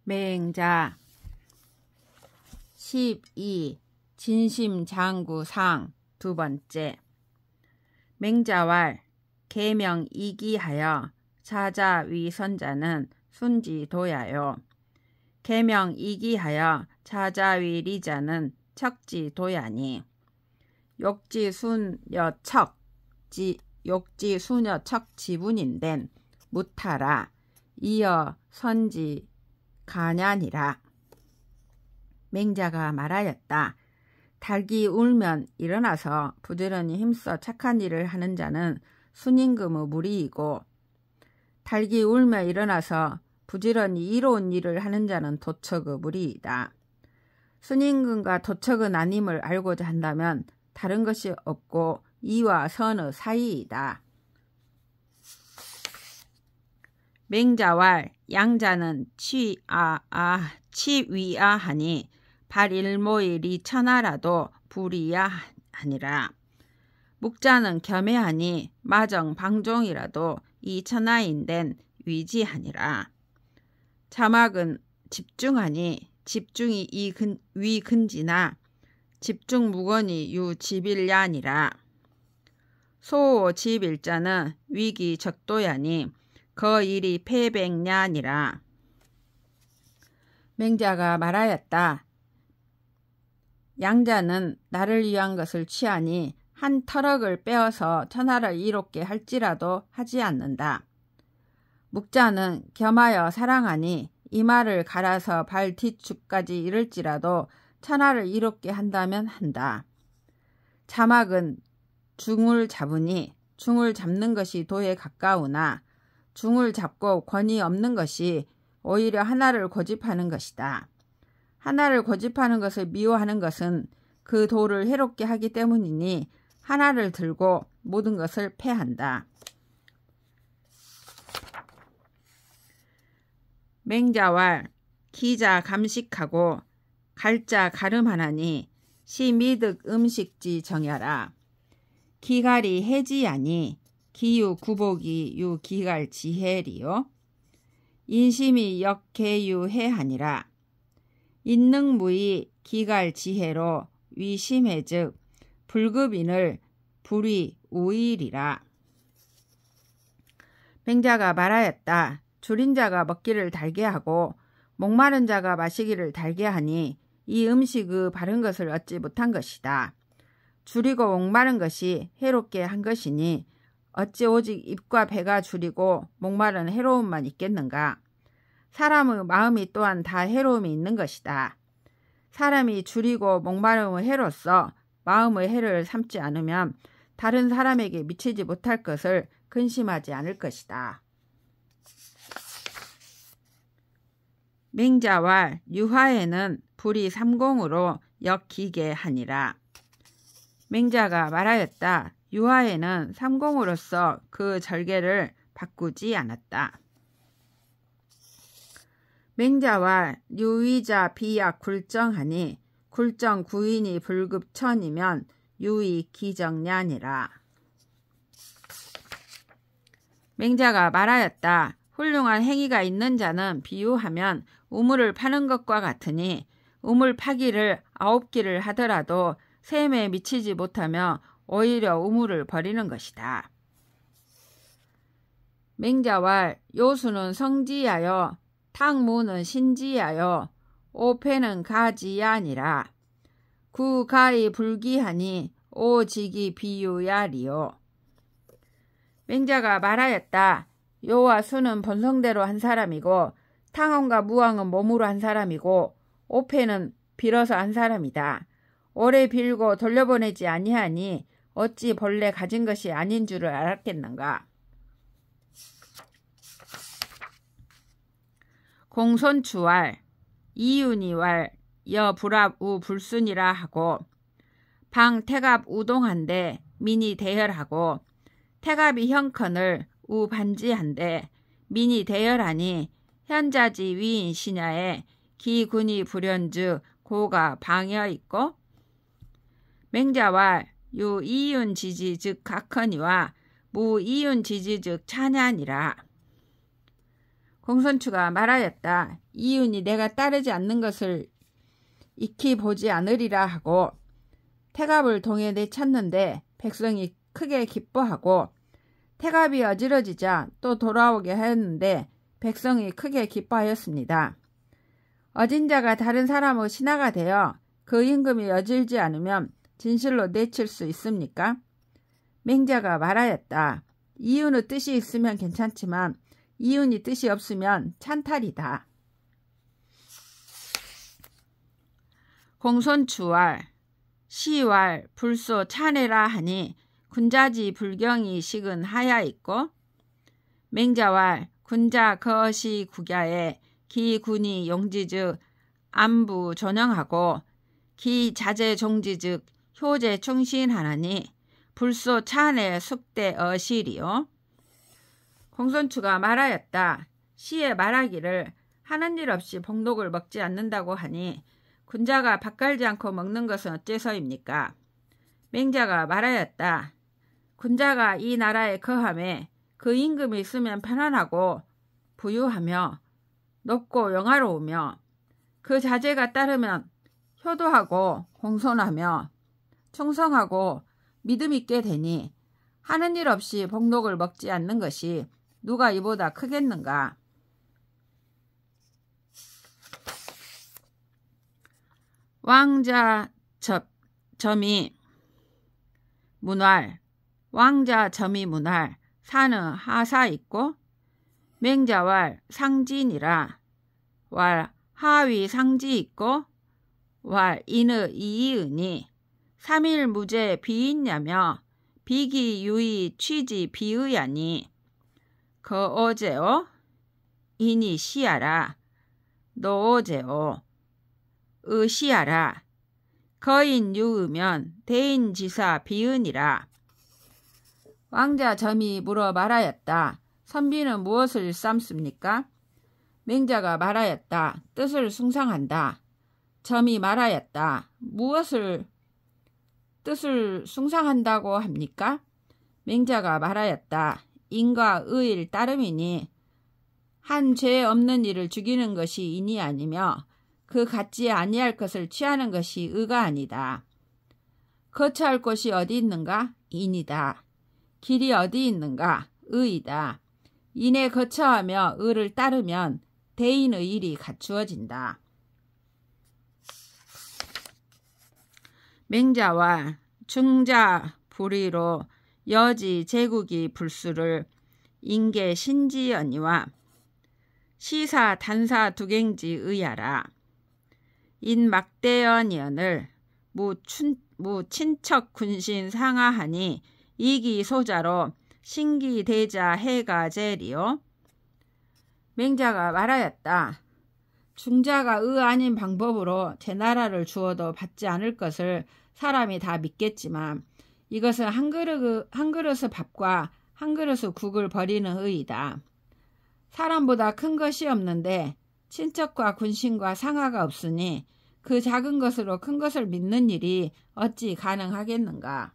맹자 12. 진심장구상 두 번째. 맹자왈 계명 이기하여 자자위선자는 순지도야요. 계명 이기하여 자자위리자는 척지도야니. 욕지수녀척 지분인된 무타라. 이어 선지 가냐니라. 맹자가 말하였다. 닭이 울면 일어나서 부지런히 힘써 착한 일을 하는 자는 순임금의 무리이고, 닭이 울며 일어나서 부지런히 이로운 일을 하는 자는 도척의 무리이다. 순임금과 도척의 나님을 알고자 한다면 다른 것이 없고 이와 선의 사이이다. 맹자왈 양자는 치위아하니 발일모의 리천하라도 불이야하니라. 묵자는 겸해하니 마정 방종이라도 이천하인된 위지하니라. 자막은 집중하니 집중이 위근지나 집중무건이 유지빌야니라. 소집일자는 위기적도야니 거일이 패백냐니라. 맹자가 말하였다. 양자는 나를 위한 것을 취하니 한 터럭을 빼어서 천하를 이롭게 할지라도 하지 않는다. 묵자는 겸하여 사랑하니 이마를 갈아서 발 뒷축까지 이를지라도 천하를 이롭게 한다면 한다. 자막은 중을 잡으니 중을 잡는 것이 도에 가까우나 중을 잡고 권위 없는 것이 오히려 하나를 고집하는 것이다. 하나를 고집하는 것을 미워하는 것은 그 도를 해롭게 하기 때문이니 하나를 들고 모든 것을 패한다. 맹자왈 기자 감식하고 갈자 가름하나니 시미득 음식지 정여라. 기갈이 해지야니 기유 구복이 유 기갈 지혜리요. 인심이 역계유해하니라. 인능무의 기갈 지혜로 위심해즉 불급인을 불이 우일이라. 맹자가 말하였다. 줄인 자가 먹기를 달게 하고 목마른 자가 마시기를 달게 하니 이 음식의 바른 것을 얻지 못한 것이다. 줄이고 목마른 것이 해롭게 한 것이니 어찌 오직 입과 배가 줄이고 목마른 해로움만 있겠는가. 사람의 마음이 또한 다 해로움이 있는 것이다. 사람이 줄이고 목마름의 해로서 마음의 해를 삼지 않으면 다른 사람에게 미치지 못할 것을 근심하지 않을 것이다. 맹자왈 유화에는 불이 삼공으로 역기게 하니라. 맹자가 말하였다. 유화에는 삼공으로서 그 절개를 바꾸지 않았다. 맹자왈 유의자 비약 굴정하니 굴정 구인이 불급천이면 유의 기정냐니라. 맹자가 말하였다. 훌륭한 행위가 있는 자는 비유하면 우물을 파는 것과 같으니 우물 파기를 9기를 하더라도 셈에 미치지 못하며 오히려 우물을 버리는 것이다. 맹자왈 요수는 성지야여 탕무는 신지야여 오패는 가지야니라. 구가이 불기하니 오직이 비유야리요. 맹자가 말하였다. 요와 수는 본성대로 한 사람이고 탕원과 무왕은 몸으로 한 사람이고 오패는 빌어서 한 사람이다. 오래 빌고 돌려보내지 아니하니 어찌 본래 가진 것이 아닌 줄을 알았겠는가. 공손추왈 이윤이왈 여불합 우불순이라 하고 방태갑 우동한데 민이 대열하고 태갑이 형컨을 우반지한데 민이 대열하니 현자지 위인시냐에 기군이 불현즉 고가 방여있고. 맹자왈 유이윤지지 즉 각허니와 무이윤지지 즉 찬야니라. 공손추가 말하였다. 이윤이 내가 따르지 않는 것을 익히 보지 않으리라 하고 태갑을 동에 내쳤는데 백성이 크게 기뻐하고 태갑이 어지러지자 또 돌아오게 하였는데 백성이 크게 기뻐하였습니다. 어진 자가 다른 사람의 신하가 되어 그 임금이 여질지 않으면 진실로 내칠 수 있습니까? 맹자가 말하였다. 이윤의 뜻이 있으면 괜찮지만 이윤이 뜻이 없으면 찬탈이다. 공손추왈 시왈 불소 차내라 하니 군자지 불경이 식은 하야 있고 맹자왈 군자 거시 국야에 기 군이 용지즉 안부 존영하고 기 자제 종지즉 효제 충신하나니 불소 차내 숙대 어실이요. 공손추가 말하였다. 시에 말하기를 하는 일 없이 복록을 먹지 않는다고 하니 군자가 밥 갈지 않고 먹는 것은 어째서입니까? 맹자가 말하였다. 군자가 이 나라에 거함에 그 임금이 있으면 편안하고 부유하며 높고 영화로우며 그 자제가 따르면 효도하고 공손하며 충성하고 믿음 있게 되니 하는 일 없이 복록을 먹지 않는 것이 누가 이보다 크겠는가? 왕자 점이 문활 왕자 점이 문활 사는 하사 있고 맹자왈 상진이라 왈 하위 상지 있고 왈 인의 이이으니 삼일무제 비있냐며 비기 유의 취지 비의하니 거어제오 인이 시하라 노어제오 의시하라 거인 유으면 대인지사 비은이라. 왕자 점이 물어 말하였다. 선비는 무엇을 일삼습니까? 맹자가 말하였다. 뜻을 숭상한다. 점이 말하였다. 무엇을 뜻을 숭상한다고 합니까? 맹자가 말하였다. 인과 의일 따름이니 한 죄 없는 이를 죽이는 것이 인이 아니며 그 같지 아니할 것을 취하는 것이 의가 아니다. 거처할 곳이 어디 있는가? 인이다. 길이 어디 있는가? 의이다. 인에 거처하며 의를 따르면 대인의 일이 갖추어진다. 맹자와 중자 불의로 여지 제국이 불수를 인계 신지연이와 시사 단사 두갱지 의하라. 인 막대연연을 무친척 군신 상하하니 이기 소자로 신기 대자 해가 제리요. 맹자가 말하였다. 중자가 의 아닌 방법으로 제 나라를 주어도 받지 않을 것을 사람이 다 믿겠지만 이것은 한 그릇의 밥과 한 그릇의 국을 버리는 의이다. 사람보다 큰 것이 없는데 친척과 군신과 상하가 없으니 그 작은 것으로 큰 것을 믿는 일이 어찌 가능하겠는가?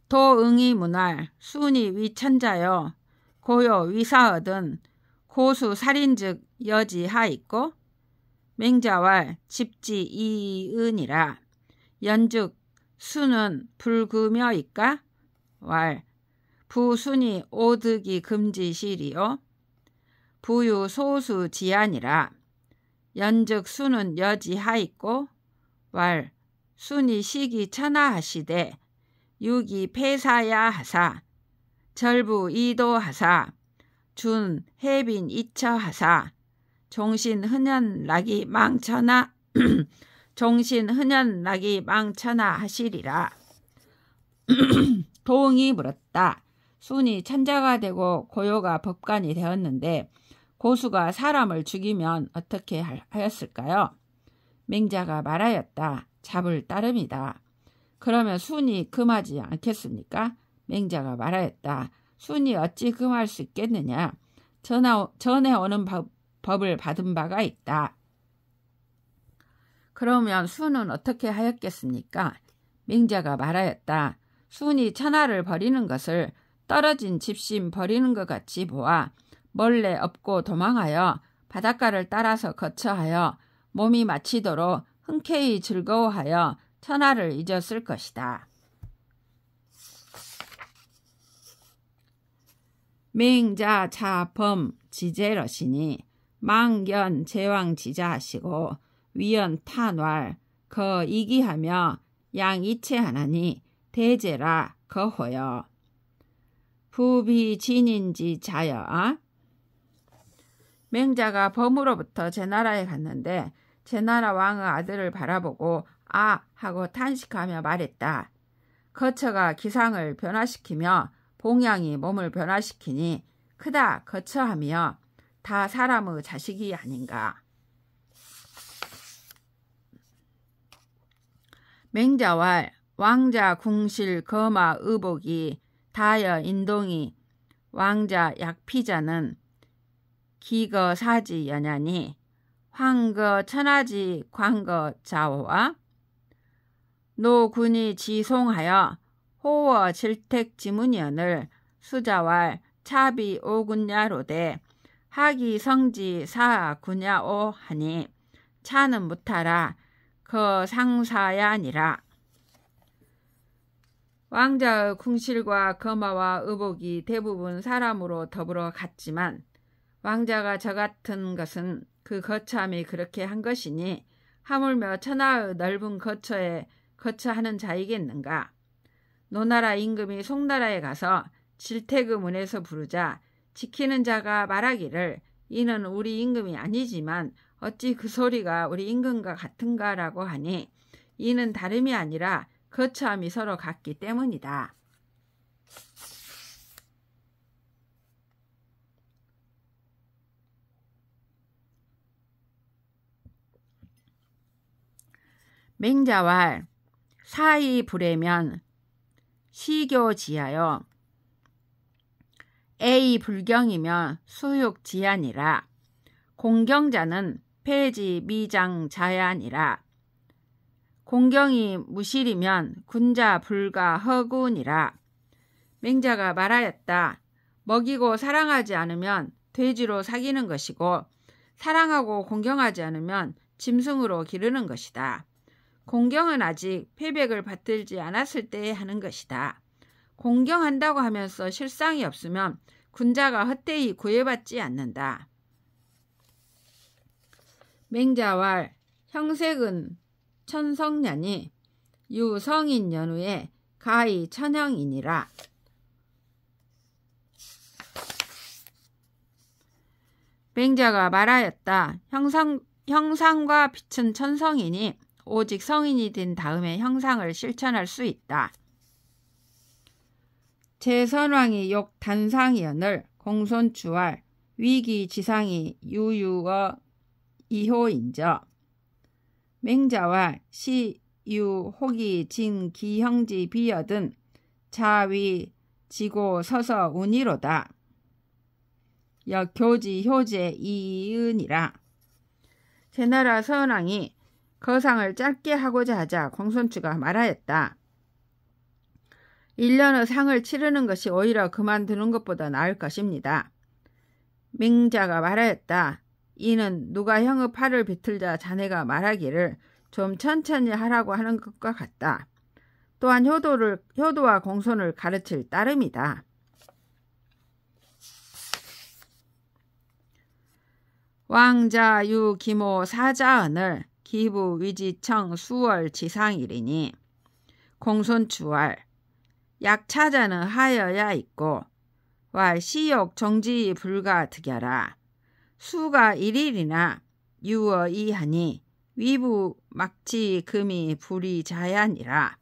도응이 문활 순이 위천자여 고요 위사얻은 고수 살인즉 여지하 있고 맹자왈 집지 이은이라 연즉 수는 불금여 있까 왈 부순이 오득이 금지시리요 부유 소수 지안이라 연즉 수는 여지하 있고 왈 순이 시기 천하하시되 유기 폐사야 하사 절부 이도하사 준 해빈 이처하사 종신 흔연락이 망천하 종신 흔연락이 망천하 하시리라. 도응이 물었다. 순이 천자가 되고 고요가 법관이 되었는데 고수가 사람을 죽이면 어떻게 하였을까요? 맹자가 말하였다. 잡을 따름이다. 그러면 순이 금하지 않겠습니까? 맹자가 말하였다. 순이 어찌 금할 수 있겠느냐? 전에 오는 법을 받은 바가 있다. 그러면 순은 어떻게 하였겠습니까? 맹자가 말하였다. 순이 천하를 버리는 것을 떨어진 집심 버리는 것 같이 보아 멀레 업고 도망하여 바닷가를 따라서 거처하여 몸이 마치도록 흔쾌히 즐거워하여 천하를 잊었을 것이다. 맹자 자범 지제러시니 망견 제왕 지자하시고 위연 탄왈 거 이기하며 양이체하나니 대제라 거호여. 부비진인지 자여. 맹자가 범으로부터 제나라에 갔는데 제나라 왕의 아들을 바라보고 아 하고 탄식하며 말했다. 거처가 기상을 변화시키며 봉양이 몸을 변화시키니 크다 거처하며 다 사람의 자식이 아닌가. 맹자왈 왕자 궁실 거마 의복이 다여 인동이 왕자 약피자는 기거 사지 연야니 황거 천하지 광거 자오와 노군이 지송하여 호워 질택 지문연을 수자왈 차비 오군야로되 하기 성지 사 군야오 하니 차는 무타라 거 상사야니라. 왕자의 궁실과 거마와 의복이 대부분 사람으로 더불어 갔지만 왕자가 저 같은 것은 그 거처함이 그렇게 한 것이니 하물며 천하의 넓은 거처에 거처하는 자이겠는가. 노나라 임금이 송나라에 가서 질택의 문에서 부르자 지키는 자가 말하기를 이는 우리 임금이 아니지만 어찌 그 소리가 우리 임금과 같은가라고 하니 이는 다름이 아니라 거처함이 서로 같기 때문이다. 맹자왈 사이 불에면 시교지하여 에이 불경이면 수육지하니라. 공경자는 폐지 미장자야니라. 공경이 무실이면 군자 불가 허구니라. 맹자가 말하였다. 먹이고 사랑하지 않으면 돼지로 사귀는 것이고 사랑하고 공경하지 않으면 짐승으로 기르는 것이다. 공경은 아직 패백을 받들지 않았을 때에 하는 것이다. 공경한다고 하면서 실상이 없으면 군자가 헛되이 구애받지 않는다. 맹자왈 형색은 천성년이 유성인 연후에 가히 천형이니라. 맹자가 말하였다. 형상과 빛은 천성이니 오직 성인이 된 다음에 형상을 실천할 수 있다. 제선왕이 욕 단상이언을 공손추왈 위기지상이 유유어 이호인저. 맹자와 시유 혹이 진 기형지 비여든 자위 지고 서서 운이로다. 역교지 효제 이은이라. 제나라 서원왕이 거상을 짧게 하고자 하자 공손추가 말하였다. 1년의 상을 치르는 것이 오히려 그만두는 것보다 나을 것입니다. 맹자가 말하였다. 이는 누가 형의 팔을 비틀자 자네가 말하기를 좀 천천히 하라고 하는 것과 같다. 또한 효도와 공손을 가르칠 따름이다. 왕자 유 기모 사자언을 기부 위지청 수월 지상이리니 공손추왈 약차자는 하여야 있고 왈 시욕 정지 불가 득여라. 수가 1일이나 유어 이하니 위부 막지 금이 불이 자야니라.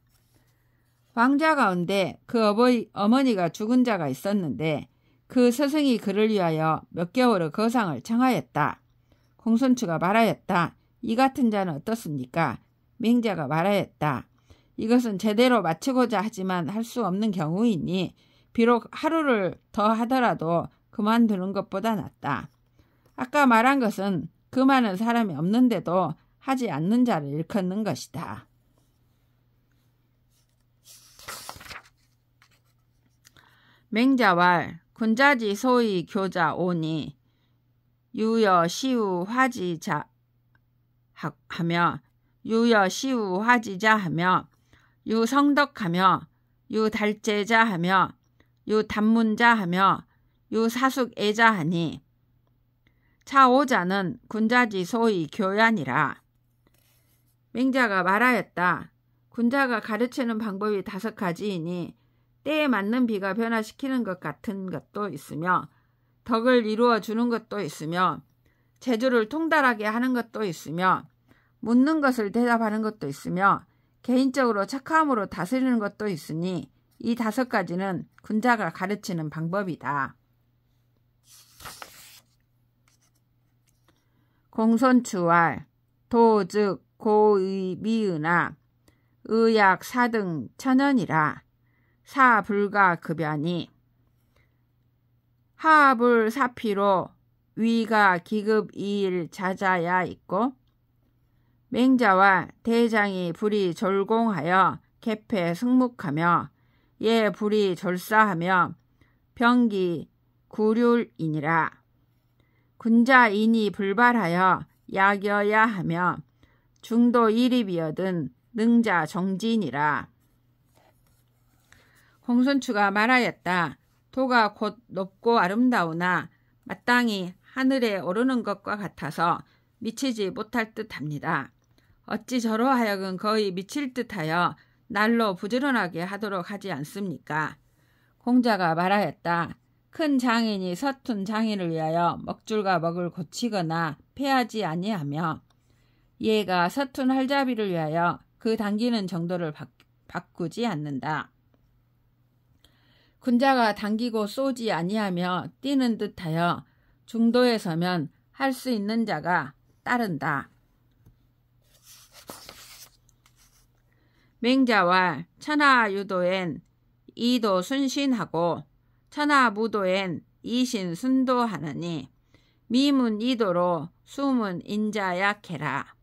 왕자 가운데 그 어머니가 죽은 자가 있었는데 그 스승이 그를 위하여 몇 개월의 거상을 청하였다. 공손추가 말하였다. 이 같은 자는 어떻습니까? 맹자가 말하였다. 이것은 제대로 마치고자 하지만 할 수 없는 경우이니 비록 하루를 더 하더라도 그만두는 것보다 낫다. 아까 말한 것은 그 많은 사람이 없는데도 하지 않는 자를 일컫는 것이다. 맹자왈 군자지 소위 교자 오니 유여 시우 화지자 하며 유여 시우 화지자 하며 유성덕하며 유달제자 하며 유단문자 하며 유사숙애자 하니 차오자는 군자지 소위 교야니라. 맹자가 말하였다. 군자가 가르치는 방법이 5가지이니 때에 맞는 비가 변화시키는 것 같은 것도 있으며 덕을 이루어 주는 것도 있으며 재주를 통달하게 하는 것도 있으며 묻는 것을 대답하는 것도 있으며 개인적으로 착함으로 다스리는 것도 있으니 이 5가지는 군자가 가르치는 방법이다. 공손추왈 도즉 고의 미으나 의약 사등 천연이라 사불가 급야니 하불 사피로 위가 기급 이일 자자야 있고 맹자와 대장이 불이 졸공하여 개패 승묵하며 예 불이 졸사하며 병기 구률이니라. 군자인이 불발하여 약여야 하며 중도 일입이여든 능자 정진이라. 공손추가 말하였다. 도가 곧 높고 아름다우나 마땅히 하늘에 오르는 것과 같아서 미치지 못할 듯합니다. 어찌 저로 하여금 거의 미칠 듯하여 날로 부지런하게 하도록 하지 않습니까? 공자가 말하였다. 큰 장인이 서툰 장인을 위하여 먹줄과 먹을 고치거나 패하지 아니하며 얘가 서툰 할자비를 위하여 그 당기는 정도를 바꾸지 않는다. 군자가 당기고 쏘지 아니하며 뛰는 듯하여 중도에 서면 할 수 있는 자가 따른다. 맹자와 천하유도엔 이도 순신하고 천하무도엔 이신 순도하느니 미문 이도로 수문 인자약해라.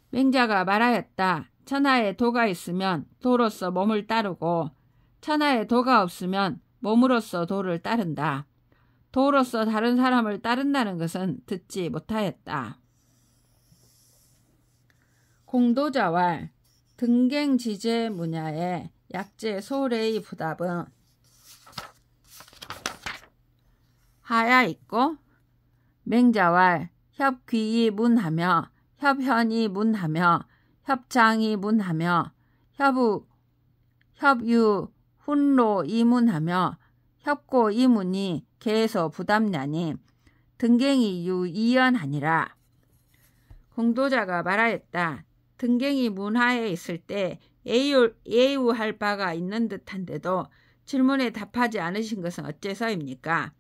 맹자가 말하였다. 천하에 도가 있으면 도로서 몸을 따르고 천하에 도가 없으면 몸으로서 도를 따른다. 도로서 다른 사람을 따른다는 것은 듣지 못하였다. 공도자와 등갱지제 문야의 약제 소래의 부답은 하야 있고 맹자와 협귀이 문하며 협현이 문하며 협장이 문하며 협유 훈로 이문하며 협고 이문이 개서 부담냐니 등갱이 유 이연하니라. 공도자가 말하였다. 등갱이 문하에 있을 때 예우할 바가 있는 듯한데도 질문에 답하지 않으신 것은 어째서입니까?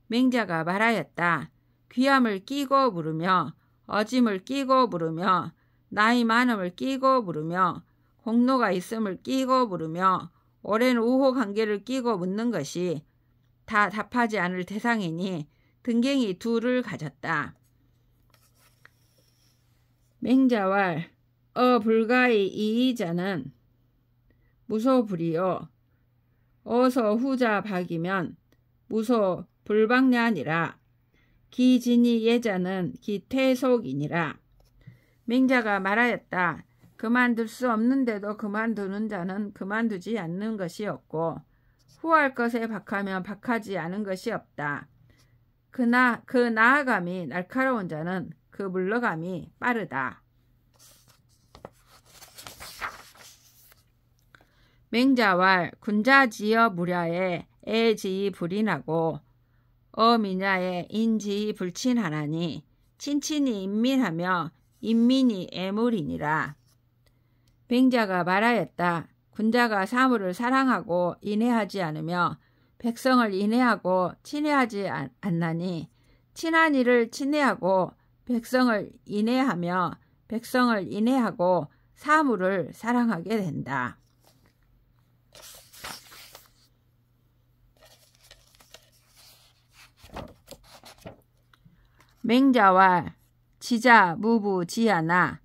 맹자가 말하였다. 귀함을 끼고 물으며 어짐을 끼고 물으며 나이 많음을 끼고 물으며 공로가 있음을 끼고 물으며 오랜 우호 관계를 끼고 묻는 것이 다 답하지 않을 대상이니 등갱이 둘을 가졌다. 맹자와 불가의 이의자는 무소불이요 어서 후자 박이면 무소 불박냐니라. 기진이 예자는 기퇴속이니라. 맹자가 말하였다. 그만둘 수 없는데도 그만두는 자는 그만두지 않는 것이 없고 후할 것에 박하면 박하지 않은 것이 없다. 그 나아감이 날카로운 자는 그 물러감이 빠르다. 맹자왈 군자지어 무랴에 애지이 불인하고 어미냐에 인지이 불친하나니 친친이 인민하며 인민이 애물이니라. 맹자가 말하였다. 군자가 사물을 사랑하고 인애하지 않으며 백성을 인애하고 친애하지 않나니 친한 이를 친애하고 백성을 인애하며 백성을 인애하고 사물을 사랑하게 된다. 맹자와 지자 무부지하나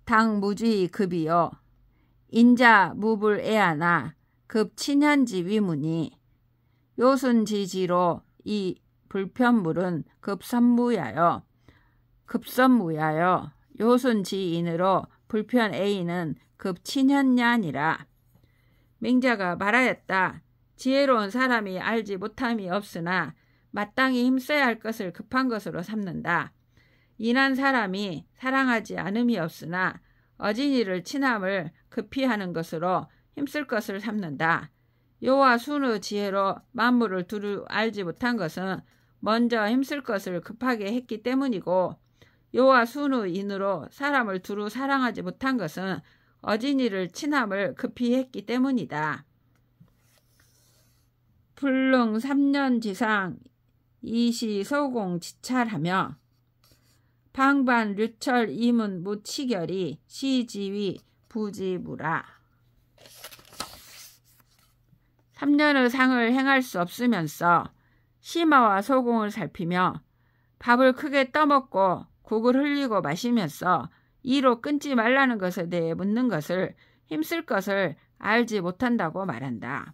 당무주의 급이요 인자 무불애하나 급 친현지 위문이 요순지지로 이 불편물은 급선무야여 요순지인으로 불편 A는 급친현냐니라. 맹자가 말하였다. 지혜로운 사람이 알지 못함이 없으나 마땅히 힘써야 할 것을 급한 것으로 삼는다. 인한 사람이 사랑하지 않음이 없으나 어진이를 친함을 급히 하는 것으로 힘쓸 것을 삼는다. 요와 순의 지혜로 만물을 두루 알지 못한 것은 먼저 힘쓸 것을 급하게 했기 때문이고, 요와 순의 인으로 사람을 두루 사랑하지 못한 것은 어진이를 친함을 급히 했기 때문이다. 불능 3년 지상 이시소공 지찰하며 방반 류철 이문 무치결이 시지위 부지무라. 3년의 상을 행할 수 없으면서 심화와 소공을 살피며 밥을 크게 떠먹고 국을 흘리고 마시면서 이로 끊지 말라는 것에 대해 묻는 것을 힘쓸 것을 알지 못한다고 말한다.